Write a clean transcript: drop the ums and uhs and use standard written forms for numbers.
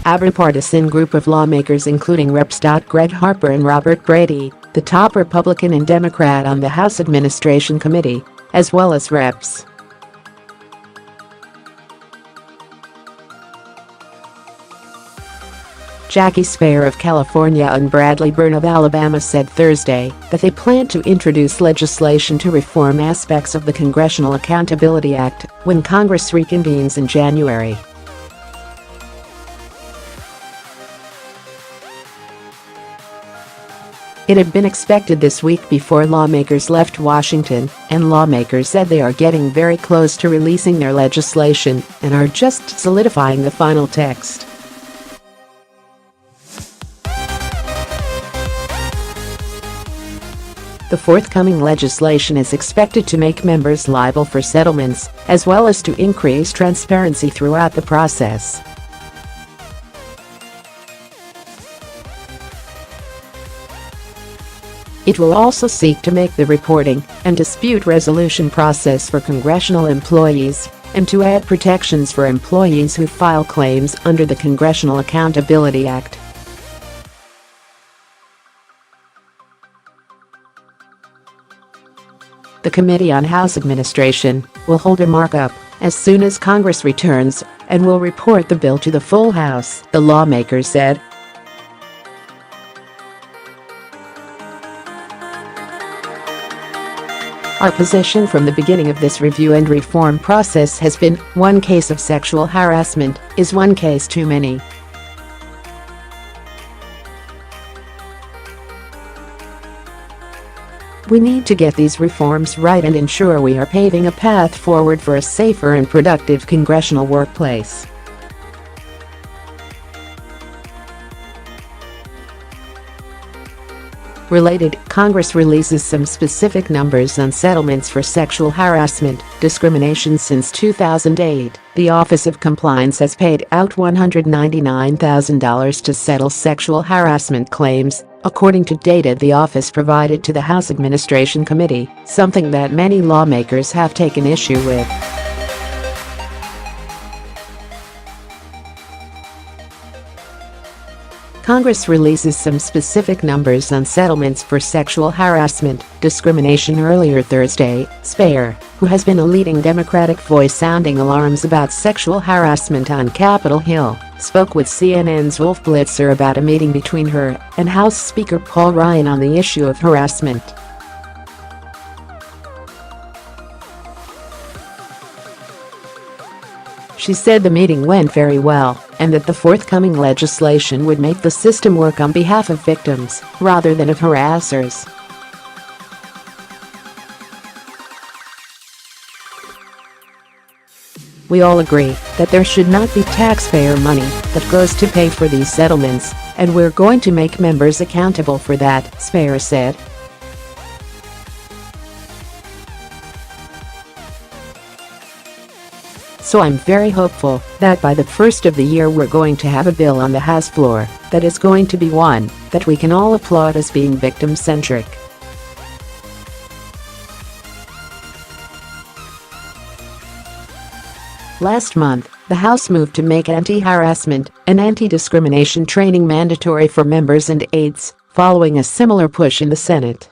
Abipartisan group of lawmakers including Reps.Gregg, Harper and Robert Brady, the top Republican and Democrat on the House Administration Committee, as well as Reps. Jackie Speier of California and Bradley Byrne of Alabama said Thursday that they plan to introduce legislation to reform aspects of the Congressional Accountability Act when Congress reconvenes in January. It had been expected this week before lawmakers left Washington, and lawmakers said they are getting very close to releasing their legislation and are just solidifying the final text. The forthcoming legislation is expected to make members liable for settlements, as well as to increase transparency throughout the process. It will also seek to make the reporting and dispute resolution process for congressional employees, and to add protections for employees who file claims under the Congressional Accountability Act. The Committee on House Administration will hold a markup as soon as Congress returns and will report the bill to the full House, the lawmakers said. Our position from the beginning of this review and reform process has been, one case of sexual harassment is one case too many. We need to get these reforms right and ensure we are paving a path forward for a safer and productive congressional workplace. Related, Congress releases some specific numbers on settlements for sexual harassment, discrimination. Since 2008, the Office of Compliance has paid out $199,000 to settle sexual harassment claims, according to data the office provided to the House Administration Committee, something that many lawmakers have taken issue with. Congress releases some specific numbers on settlements for sexual harassment, discrimination earlier Thursday. Speier, who has been a leading Democratic voice sounding alarms about sexual harassment on Capitol Hill, spoke with CNN's Wolf Blitzer about a meeting between her and House Speaker Paul Ryan on the issue of harassment. She said the meeting went very well and that the forthcoming legislation would make the system work on behalf of victims rather than of harassers. We all agree that there should not be taxpayer money that goes to pay for these settlements, and we're going to make members accountable for that, Speier said. So I'm very hopeful that by the first of the year we're going to have a bill on the House floor that is going to be one that we can all applaud as being victim-centric. Last month, the House moved to make anti-harassment and anti-discrimination training mandatory for members and aides, following a similar push in the Senate.